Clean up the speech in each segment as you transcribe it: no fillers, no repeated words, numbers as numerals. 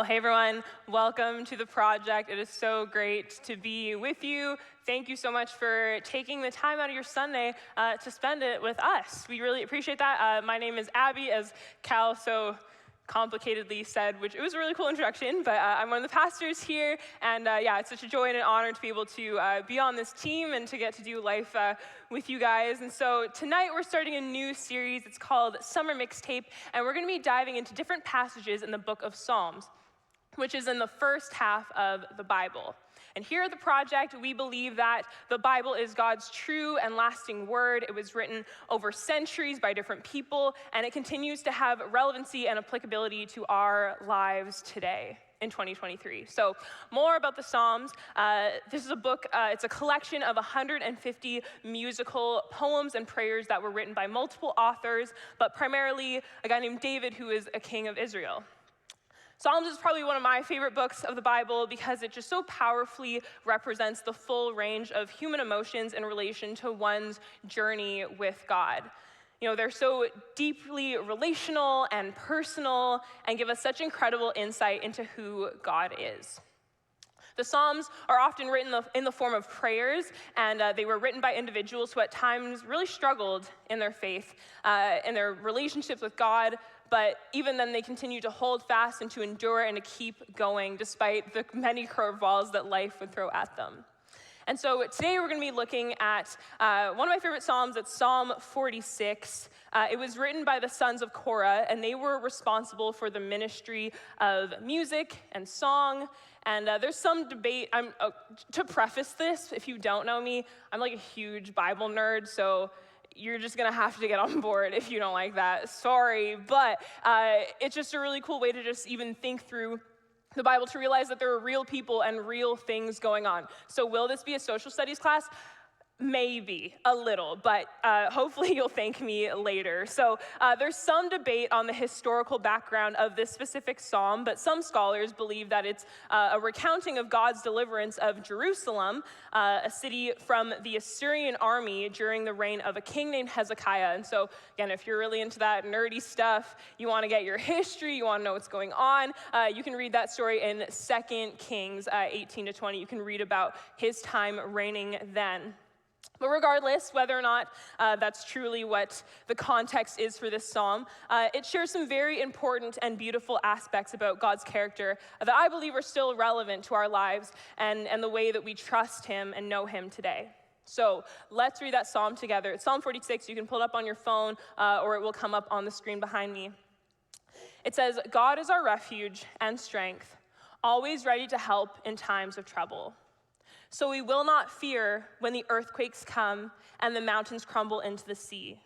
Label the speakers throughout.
Speaker 1: Well, hey everyone, welcome to The Project. It is so great to be with you. Thank you so much for taking the time out of your Sunday to spend it with us. We really appreciate that. My name is Abbey, as Cal so complicatedly said, which it was a really cool introduction, but I'm one of the pastors here, and yeah, it's such a joy and an honor to be able to be on this team and to get to do life with you guys. And so tonight we're starting a new series. It's called Summer Mixtape, and we're going to be diving into different passages in the book of Psalms, which is in the first half of the Bible. And here at The Project, we believe that the Bible is God's true and lasting word. It was written over centuries by different people, and it continues to have relevancy and applicability to our lives today in 2023. So more about the Psalms. This is a book, it's a collection of 150 musical poems and prayers that were written by multiple authors, but primarily a guy named David, who is a king of Israel. Psalms is probably one of my favorite books of the Bible because it just so powerfully represents the full range of human emotions in relation to one's journey with God. You know, they're so deeply relational and personal and give us such incredible insight into who God is. The Psalms are often written in the form of prayers, and they were written by individuals who at times really struggled in their faith, in their relationships with God, but even then they continue to hold fast and to endure and to keep going despite the many curveballs that life would throw at them. And so today we're going to be looking at one of my favorite Psalms. It's Psalm 46. It was written by the sons of Korah, and they were responsible for the ministry of music and song. And there's some debate. To preface this, if you don't know me, I'm like a huge Bible nerd, so you're just going to have to get on board if you don't like that. Sorry, but it's just a really cool way to just even think through the Bible, to realize that there are real people and real things going on. So will this be a social studies class? Maybe a little, but hopefully you'll thank me later. So there's some debate on the historical background of this specific psalm, but some scholars believe that it's a recounting of God's deliverance of Jerusalem, a city from the Assyrian army during the reign of a king named Hezekiah. And so again, if you're really into that nerdy stuff, you want to get your history, you want to know what's going on, you can read that story in 2 Kings 18 to 20. You can read about his time reigning then. But regardless, whether or not that's truly what the context is for this psalm, it shares some very important and beautiful aspects about God's character that I believe are still relevant to our lives and the way that we trust him and know him today. So let's read that psalm together. It's Psalm 46. You can pull it up on your phone or it will come up on the screen behind me. It says, "God is our refuge and strength, always ready to help in times of trouble. So we will not fear when the earthquakes come and the mountains crumble into the sea.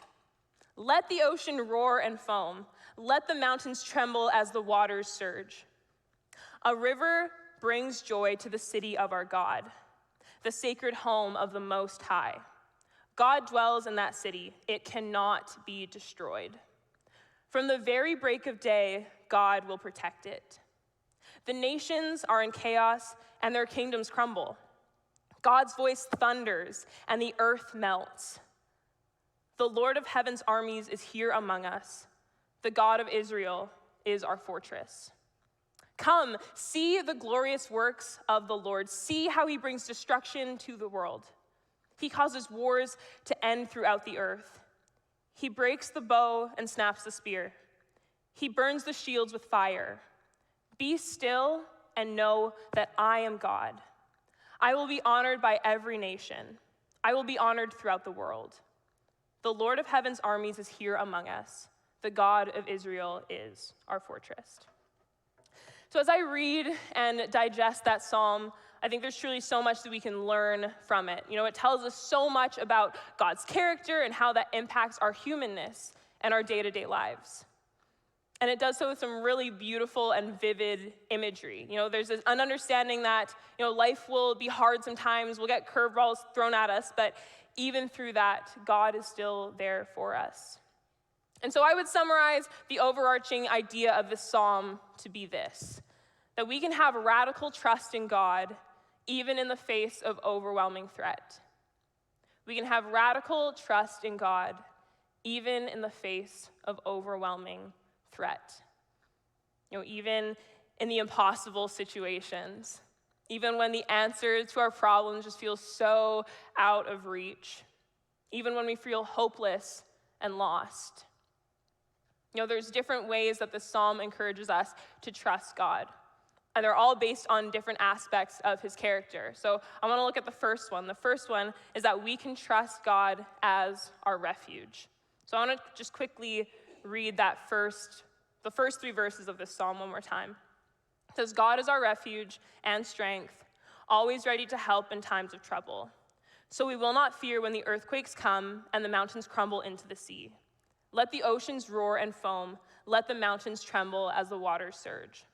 Speaker 1: Let the ocean roar and foam. Let the mountains tremble as the waters surge. A river brings joy to the city of our God, the sacred home of the Most High. God dwells in that city. It cannot be destroyed. From the very break of day, God will protect it. The nations are in chaos and their kingdoms crumble. God's voice thunders, and the earth melts. The Lord of heaven's armies is here among us. The God of Israel is our fortress. Come, see the glorious works of the Lord. See how he brings destruction to the world. He causes wars to end throughout the earth. He breaks the bow and snaps the spear. He burns the shields with fire. Be still and know that I am God. I will be honored by every nation. I will be honored throughout the world. The Lord of heaven's armies is here among us. The God of Israel is our fortress." So as I read and digest that psalm, I think there's truly so much that we can learn from it. You know, it tells us so much about God's character and how that impacts our humanness and our day-to-day lives. And it does so with some really beautiful and vivid imagery. You know, there's an understanding that, you know, life will be hard sometimes, we'll get curveballs thrown at us, but even through that, God is still there for us. And so I would summarize the overarching idea of this psalm to be this: that we can have radical trust in God even in the face of overwhelming threat. We can have radical trust in God even in the face of overwhelming threat. You know, even in the impossible situations, even when the answer to our problems just feels so out of reach, even when we feel hopeless and lost. There's different ways that the psalm encourages us to trust God, and they're all based on different aspects of his character. So I want to look at the first one. The first one is that we can trust God as our refuge. So I want to just quickly read the first 3 verses of this psalm one more time. It says, God is our refuge and strength, always ready to help in times of trouble. So we will not fear when the earthquakes come and the mountains crumble into the sea. Let the oceans roar and foam. Let the mountains tremble as the waters surge.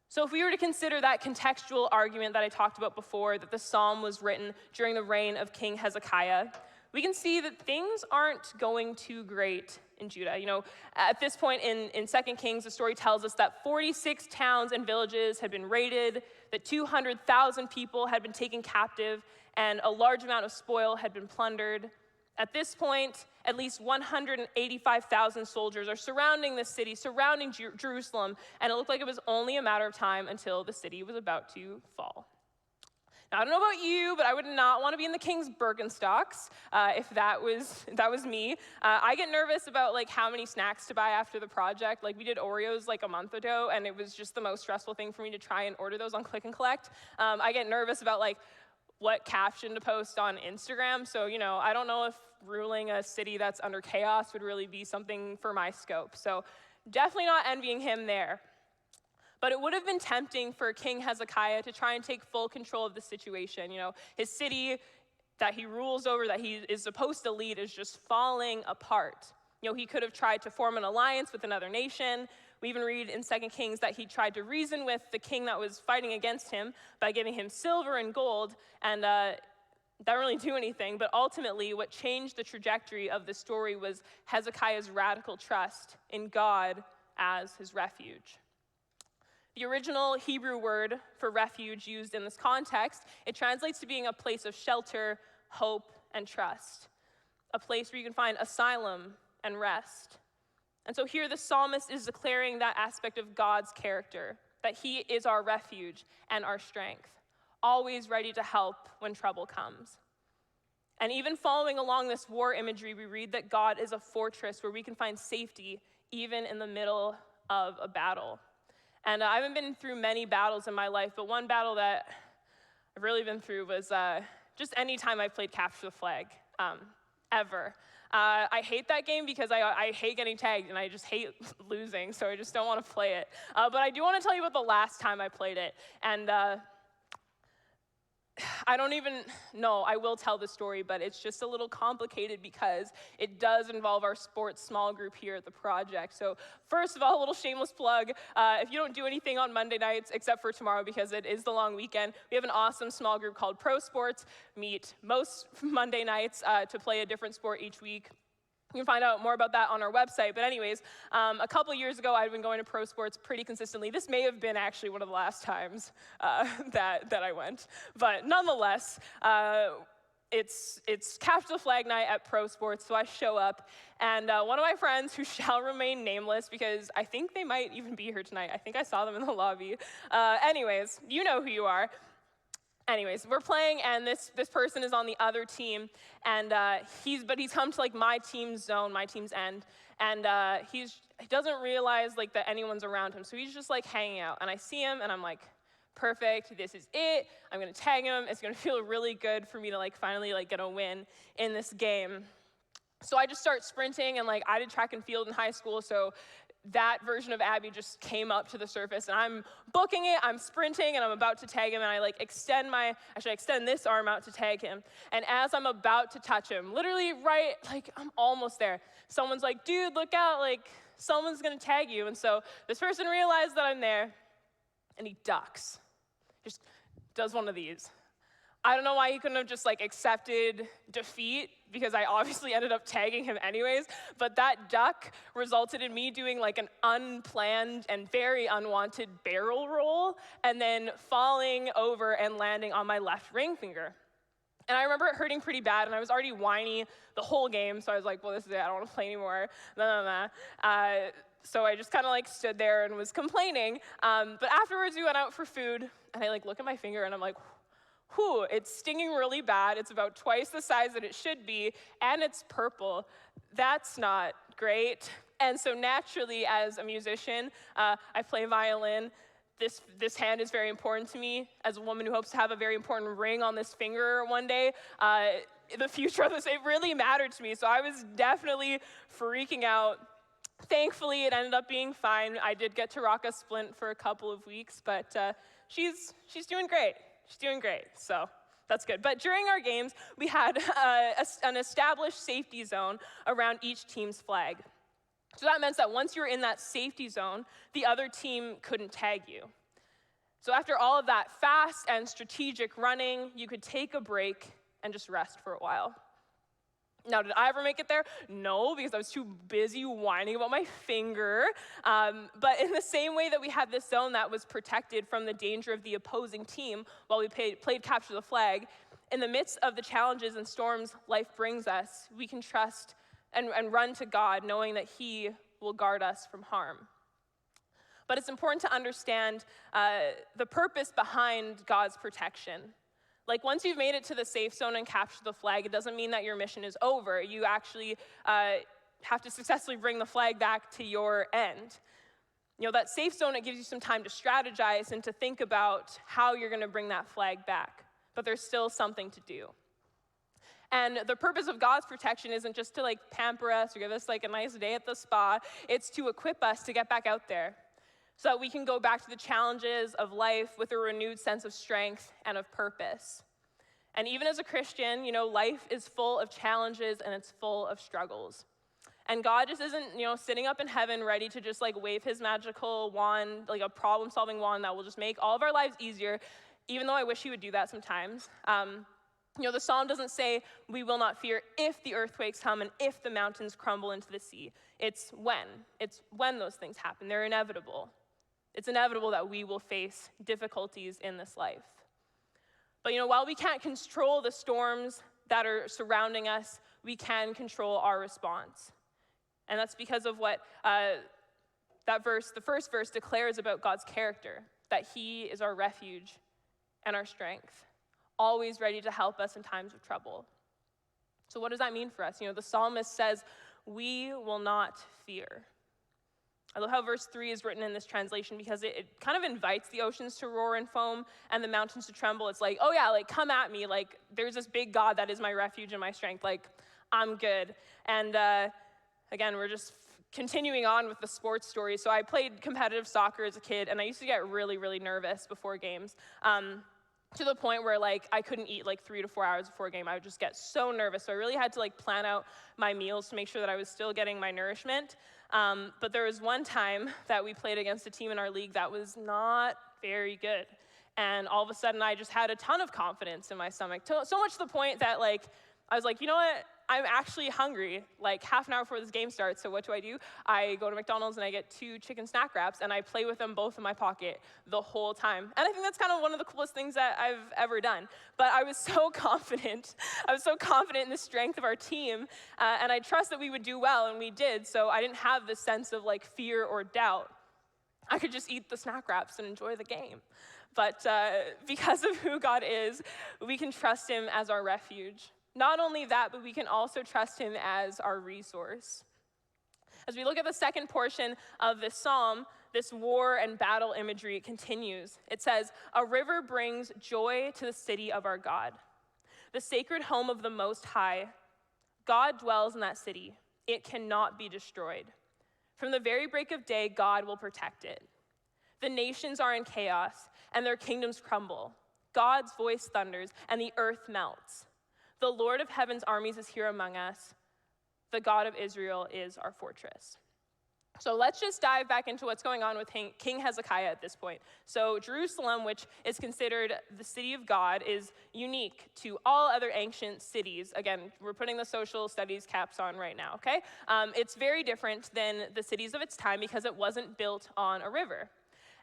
Speaker 1: So if we were to consider that contextual argument that I talked about before, that the psalm was written during the reign of King Hezekiah, we can see that things aren't going too great in Judah. At this point in 2 Kings, the story tells us that 46 towns and villages had been raided, that 200,000 people had been taken captive, and a large amount of spoil had been plundered. At this point, at least 185,000 soldiers are surrounding the city, surrounding Jerusalem, and it looked like it was only a matter of time until the city was about to fall. Now, I don't know about you, but I would not want to be in the king's Birkenstocks if that was me. I get nervous about how many snacks to buy after the project. We did Oreos a month ago, and it was just the most stressful thing for me to try and order those on Click and Collect. I get nervous about what caption to post on Instagram. So, I don't know if ruling a city that's under chaos would really be something for my scope. So definitely not envying him there. But it would have been tempting for King Hezekiah to try and take full control of the situation. His city that he rules over, that he is supposed to lead, is just falling apart. He could have tried to form an alliance with another nation. We even read in 2 Kings that he tried to reason with the king that was fighting against him by giving him silver and gold, and that didn't really do anything. But ultimately, what changed the trajectory of the story was Hezekiah's radical trust in God as his refuge. The original Hebrew word for refuge used in this context, it translates to being a place of shelter, hope, and trust, a place where you can find asylum and rest. And so here the psalmist is declaring that aspect of God's character, that he is our refuge and our strength, always ready to help when trouble comes. And even following along this war imagery, we read that God is a fortress where we can find safety even in the middle of a battle. And I haven't been through many battles in my life, but one battle that I've really been through was just any time I played Capture the Flag, ever. I hate that game because I hate getting tagged and I just hate losing, so I just don't want to play it. But I do want to tell you about the last time I played it. And I don't even know, I will tell the story, but it's just a little complicated because it does involve our sports small group here at the project. So first of all, a little shameless plug. If you don't do anything on Monday nights, except for tomorrow because it is the long weekend, we have an awesome small group called Pro Sports. Meet most Monday nights to play a different sport each week. You can find out more about that on our website. But anyways, a couple years ago, I'd been going to pro sports pretty consistently. This may have been actually one of the last times that I went. But nonetheless, it's Capture the Flag night at pro sports, so I show up. And one of my friends, who shall remain nameless, because I think they might even be here tonight. I think I saw them in the lobby. Anyways, you know who you are. Anyways, we're playing, and this person is on the other team, and he's come to my team's zone, my team's end, and he doesn't realize that anyone's around him, so he's just hanging out. And I see him, and I'm like, perfect, this is it. I'm gonna tag him. It's gonna feel really good for me to finally get a win in this game. So I just start sprinting, and I did track and field in high school, so that version of Abbey just came up to the surface, and I'm booking it, I'm sprinting, and I'm about to tag him, and I extend this arm out to tag him. And as I'm about to touch him, literally I'm almost there, someone's like, dude, look out, someone's gonna tag you. And so this person realized that I'm there, and he ducks, just does one of these. I don't know why he couldn't have just accepted defeat, because I obviously ended up tagging him anyways, but that duck resulted in me doing an unplanned and very unwanted barrel roll, and then falling over and landing on my left ring finger. And I remember it hurting pretty bad, and I was already whiny the whole game, so I was like, well, this is it, I don't want to play anymore. So I just kind of like stood there and was complaining. But afterwards we went out for food, and I like look at my finger and I'm like, whew, it's stinging really bad. It's about twice the size that it should be, and it's purple. That's not great. And so naturally, as a musician, I play violin. This hand is very important to me. As a woman who hopes to have a very important ring on this finger one day, the future of this, it really mattered to me. So I was definitely freaking out. Thankfully, it ended up being fine. I did get to rock a splint for a couple of weeks, but she's doing great. She's doing great, so that's good. But during our games, we had an established safety zone around each team's flag. So that meant that once you were in that safety zone, the other team couldn't tag you. So after all of that fast and strategic running, you could take a break and just rest for a while. Now, did I ever make it there? No, because I was too busy whining about my finger. But in the same way that we had this zone that was protected from the danger of the opposing team while we played Capture the Flag, in the midst of the challenges and storms life brings us, we can trust and run to God, knowing that He will guard us from harm. But it's important to understand the purpose behind God's protection. Like, once you've made it to the safe zone and captured the flag, it doesn't mean that your mission is over. You actually have to successfully bring the flag back to your end. You know, that safe zone, it gives you some time to strategize and to think about how you're going to bring that flag back. But there's still something to do. And the purpose of God's protection isn't just to like pamper us or give us like a nice day at the spa. It's to equip us to get back out there so that we can go back to the challenges of life with a renewed sense of strength and of purpose. And even as a Christian, you know, life is full of challenges and it's full of struggles. And God just isn't, you know, sitting up in heaven ready to just like wave his magical wand, like a problem-solving wand that will just make all of our lives easier, even though I wish he would do that sometimes. You know, the psalm doesn't say we will not fear if the earthquakes come and if the mountains crumble into the sea. It's when those things happen. They're inevitable. It's inevitable that we will face difficulties in this life. But, you know, while we can't control the storms that are surrounding us, we can control our response. And that's because of what the first verse declares about God's character, that he is our refuge and our strength, always ready to help us in times of trouble. So what does that mean for us? You know, the psalmist says, we will not fear. I love how verse 3 is written in this translation because it kind of invites the oceans to roar and foam and the mountains to tremble. It's like, oh yeah, like come at me. Like there's this big God that is my refuge and my strength. Like I'm good. And again, we're just continuing on with the sports story. So I played competitive soccer as a kid, and I used to get really, really nervous before games. To the point where like I couldn't eat like 3 to 4 hours before a game. I would just get so nervous. So I really had to like plan out my meals to make sure that I was still getting my nourishment. But there was one time that we played against a team in our league that was not very good. And all of a sudden I just had a ton of confidence in my stomach. So much to the point that like, I was like, you know what? I'm actually hungry, like half an hour before this game starts, so what do? I go to McDonald's and I get 2 chicken snack wraps, and I play with them both in my pocket the whole time. And I think that's kind of one of the coolest things that I've ever done. But I was so confident. I was so confident in the strength of our team, and I trust that we would do well, and we did, so I didn't have this sense of like fear or doubt. I could just eat the snack wraps and enjoy the game. But because of who God is, we can trust him as our refuge. Not only that, but we can also trust him as our resource. As we look at the second portion of this psalm, this war and battle imagery, it continues. It says, a river brings joy to the city of our God, the sacred home of the Most High. God dwells in that city. It cannot be destroyed. From the very break of day, God will protect it. The nations are in chaos, and their kingdoms crumble. God's voice thunders, and the earth melts. The Lord of heaven's armies is here among us. The God of Israel is our fortress. So let's just dive back into what's going on with King Hezekiah at this point. So Jerusalem, which is considered the city of God, is unique to all other ancient cities. Again, we're putting the social studies caps on right now, okay? It's very different than the cities of its time because it wasn't built on a river.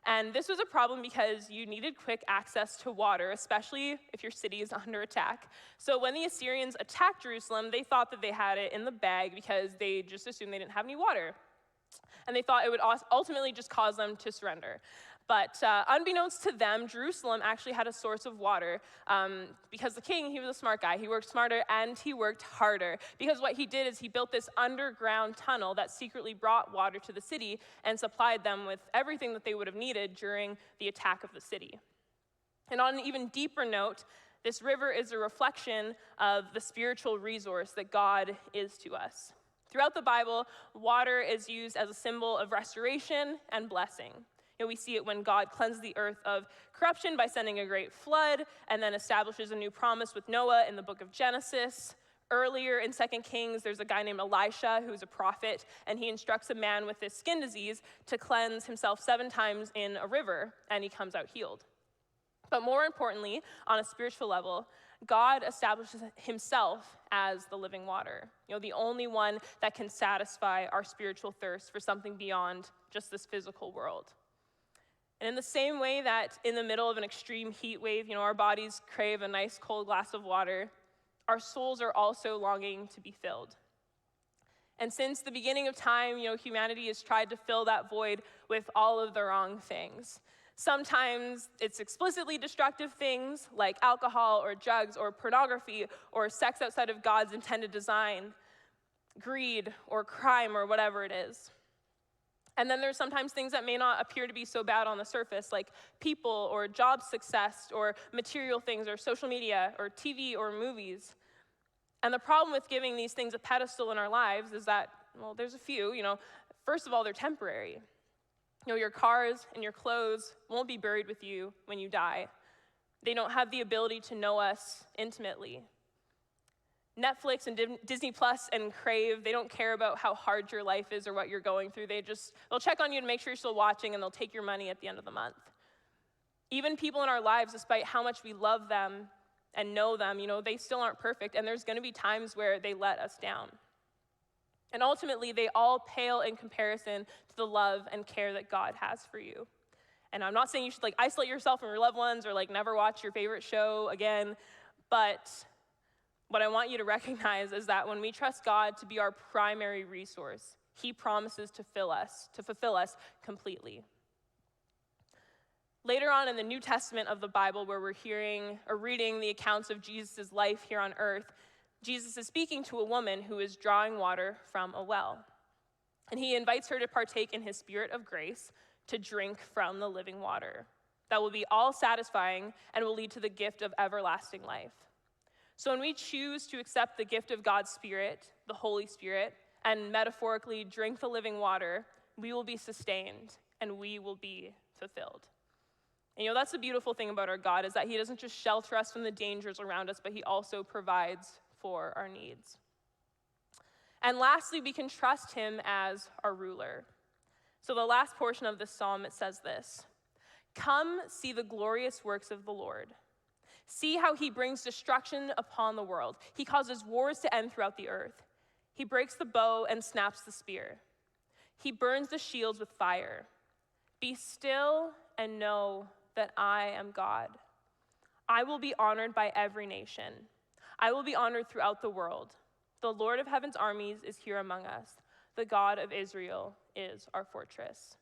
Speaker 1: And this was a problem because you needed quick access to water, especially if your city is under attack. So when the Assyrians attacked Jerusalem, they thought that they had it in the bag because they just assumed they didn't have any water. And they thought it would ultimately just cause them to surrender. But unbeknownst to them, Jerusalem actually had a source of water because the king, he was a smart guy. He worked smarter and he worked harder, because what he did is he built this underground tunnel that secretly brought water to the city and supplied them with everything that they would have needed during the attack of the city. And on an even deeper note, this river is a reflection of the spiritual resource that God is to us. Throughout the Bible, water is used as a symbol of restoration and blessing. We see it when God cleanses the earth of corruption by sending a great flood and then establishes a new promise with Noah in the book of Genesis. Earlier in 2 Kings, there's a guy named Elisha who's a prophet, and he instructs a man with this skin disease to cleanse himself 7 times in a river, and he comes out healed. But more importantly, on a spiritual level, God establishes himself as the living water, the only one that can satisfy our spiritual thirst for something beyond just this physical world. And in the same way that in the middle of an extreme heat wave, our bodies crave a nice cold glass of water, our souls are also longing to be filled. And since the beginning of time, humanity has tried to fill that void with all of the wrong things. Sometimes it's explicitly destructive things like alcohol or drugs or pornography or sex outside of God's intended design, greed or crime or whatever it is. And then there's sometimes things that may not appear to be so bad on the surface, like people or job success or material things or social media or TV or movies. And the problem with giving these things a pedestal in our lives is that, there's a few. First of all, they're temporary. Your cars and your clothes won't be buried with you when you die. They don't have the ability to know us intimately. Netflix and Disney Plus and Crave, they don't care about how hard your life is or what you're going through. They'll check on you to make sure you're still watching, and they'll take your money at the end of the month. Even people in our lives, despite how much we love them and know them, they still aren't perfect, and there's going to be times where they let us down. And ultimately, they all pale in comparison to the love and care that God has for you. And I'm not saying you should isolate yourself from your loved ones or never watch your favorite show again, but what I want you to recognize is that when we trust God to be our primary resource, he promises to fulfill us completely. Later on in the New Testament of the Bible, where we're hearing or reading the accounts of Jesus' life here on earth, Jesus is speaking to a woman who is drawing water from a well. And he invites her to partake in his spirit of grace to drink from the living water that will be all satisfying and will lead to the gift of everlasting life. So when we choose to accept the gift of God's Spirit, the Holy Spirit, and metaphorically drink the living water, we will be sustained and we will be fulfilled. And that's the beautiful thing about our God, is that he doesn't just shelter us from the dangers around us, but he also provides for our needs. And lastly, we can trust him as our ruler. So the last portion of this psalm, it says this: "Come, see the glorious works of the Lord. See how he brings destruction upon the world. He causes wars to end throughout the earth. He breaks the bow and snaps the spear. He burns the shields with fire. Be still and know that I am God. I will be honored by every nation. I will be honored throughout the world. The Lord of heaven's armies is here among us. The God of Israel is our fortress."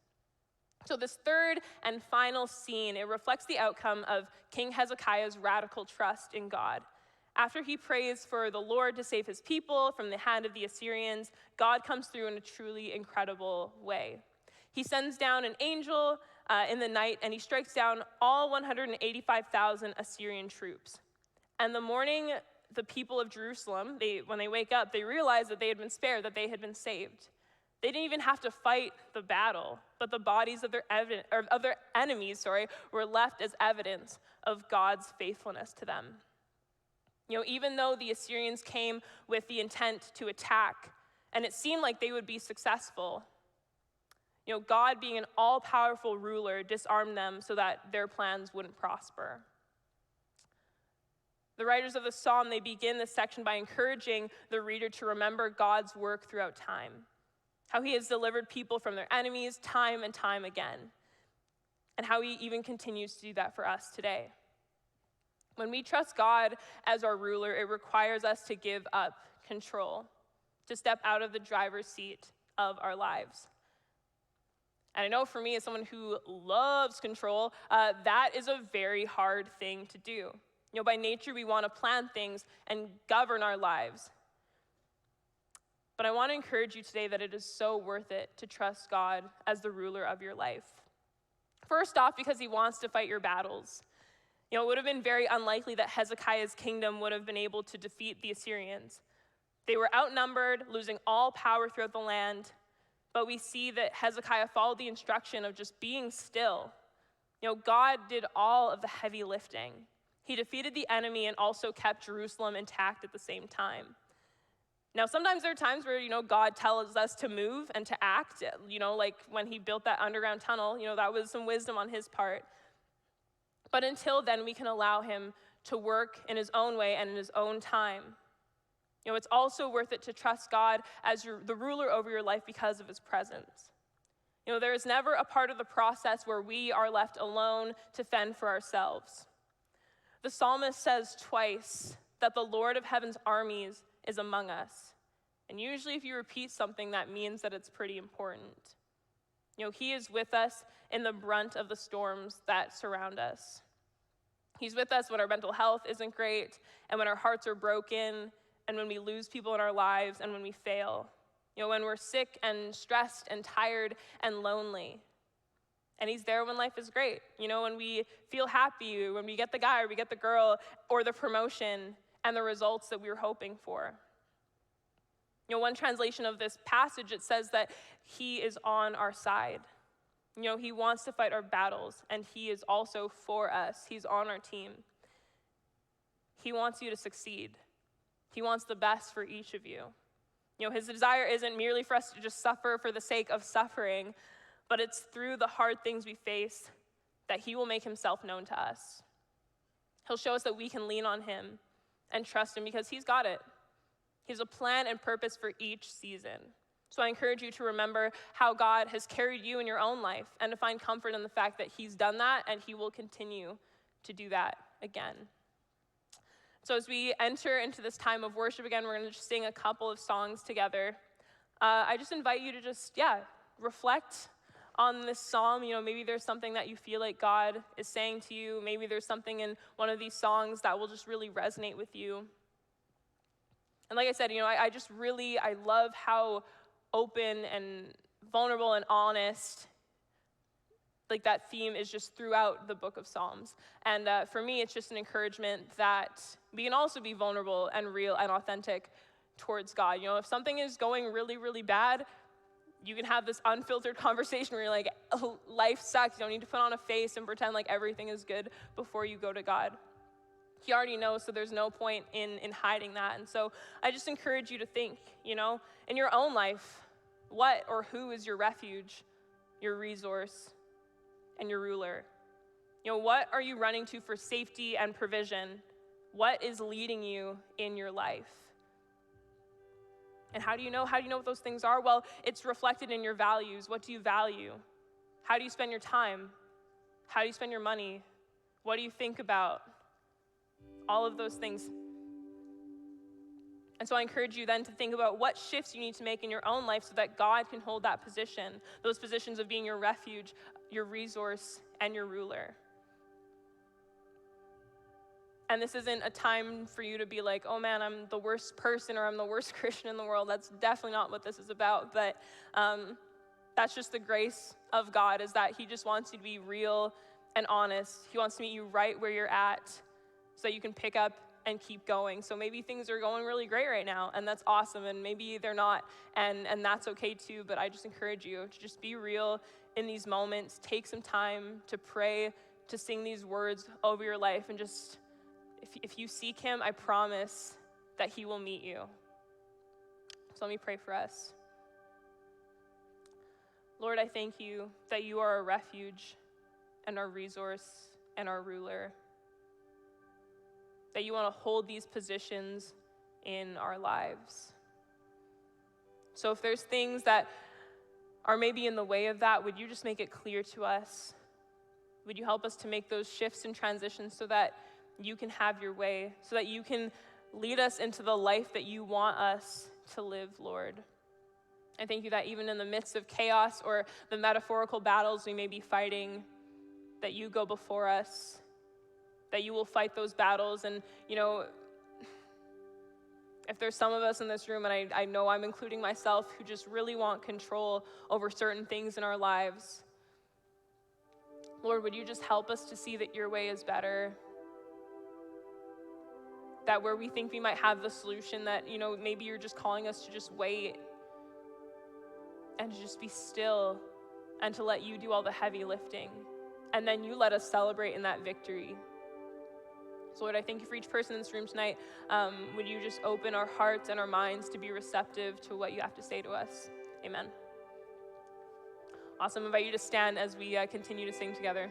Speaker 1: So this third and final scene, it reflects the outcome of King Hezekiah's radical trust in God. After he prays for the Lord to save his people from the hand of the Assyrians, God comes through in a truly incredible way. He sends down an angel in the night, and he strikes down all 185,000 Assyrian troops. And the morning, the people of Jerusalem, when they wake up, they realize that they had been spared, that they had been saved. They didn't even have to fight the battle, but the bodies of their enemies were left as evidence of God's faithfulness to them. Even though the Assyrians came with the intent to attack, and it seemed like they would be successful, God, being an all-powerful ruler, disarmed them so that their plans wouldn't prosper. The writers of the psalm, they begin this section by encouraging the reader to remember God's work throughout time, how he has delivered people from their enemies time and time again, and how he even continues to do that for us today. When we trust God as our ruler, it requires us to give up control, to step out of the driver's seat of our lives. And I know for me, as someone who loves control, that is a very hard thing to do. By nature, we want to plan things and govern our lives. But I want to encourage you today that it is so worth it to trust God as the ruler of your life. First off, because he wants to fight your battles. It would have been very unlikely that Hezekiah's kingdom would have been able to defeat the Assyrians. They were outnumbered, losing all power throughout the land. But we see that Hezekiah followed the instruction of just being still. God did all of the heavy lifting. He defeated the enemy and also kept Jerusalem intact at the same time. Now, sometimes there are times where, God tells us to move and to act, like when he built that underground tunnel, that was some wisdom on his part. But until then, we can allow him to work in his own way and in his own time. It's also worth it to trust God as the ruler over your life because of his presence. There is never a part of the process where we are left alone to fend for ourselves. The psalmist says twice that the Lord of heaven's armies is among us. And usually if you repeat something, that means that it's pretty important. He is with us in the brunt of the storms that surround us. He's with us when our mental health isn't great, and when our hearts are broken, and when we lose people in our lives, and when we fail. When we're sick and stressed and tired and lonely. And he's there when life is great. When we feel happy, when we get the guy or we get the girl or the promotion and the results that we were hoping for. One translation of this passage, it says that he is on our side. He wants to fight our battles, and he is also for us. He's on our team. He wants you to succeed. He wants the best for each of you. His desire isn't merely for us to just suffer for the sake of suffering, but it's through the hard things we face that he will make himself known to us. He'll show us that we can lean on him and trust him because he's got it. He has a plan and purpose for each season. So I encourage you to remember how God has carried you in your own life and to find comfort in the fact that he's done that and he will continue to do that again. So as we enter into this time of worship again, we're going to just sing a couple of songs together. I just invite you to just, reflect on this psalm. Maybe there's something that you feel like God is saying to you. Maybe there's something in one of these songs that will just really resonate with you. And like I said, I love how open and vulnerable and honest like that theme is just throughout the book of Psalms. And for me, it's just an encouragement that we can also be vulnerable and real and authentic towards God. If something is going really, really bad, you can have this unfiltered conversation where you're like, oh, life sucks. You don't need to put on a face and pretend like everything is good before you go to God. He already knows, so there's no point in hiding that. And so I just encourage you to think, in your own life, what or who is your refuge, your resource, and your ruler? What are you running to for safety and provision? What is leading you in your life? And how do you know what those things are? Well, it's reflected in your values. What do you value? How do you spend your time? How do you spend your money? What do you think about? All of those things. And so I encourage you then to think about what shifts you need to make in your own life so that God can hold that position, those positions of being your refuge, your resource, and your ruler. And this isn't a time for you to be like, oh man, I'm the worst person or I'm the worst Christian in the world. That's definitely not what this is about. But that's just the grace of God, is that he just wants you to be real and honest. He wants to meet you right where you're at so that you can pick up and keep going. So maybe things are going really great right now, and that's awesome, and maybe they're not, and that's okay too, but I just encourage you to just be real in these moments. Take some time to pray, to sing these words over your life, and just, if you seek him, I promise that he will meet you. So let me pray for us. Lord, I thank you that you are a refuge and our resource and our ruler, that you want to hold these positions in our lives. So if there's things that are maybe in the way of that, would you just make it clear to us? Would you help us to make those shifts and transitions so that you can have your way, so that you can lead us into the life that you want us to live, Lord? I thank you that even in the midst of chaos or the metaphorical battles we may be fighting, that you go before us, that you will fight those battles. And, if there's some of us in this room, and I know I'm including myself, who just really want control over certain things in our lives, Lord, would you just help us to see that your way is better? That where we think we might have the solution, that, maybe you're just calling us to just wait and to just be still and to let you do all the heavy lifting. And then you let us celebrate in that victory. So Lord, I thank you for each person in this room tonight. Would you just open our hearts and our minds to be receptive to what you have to say to us? Amen. Awesome. I invite you to stand as we continue to sing together.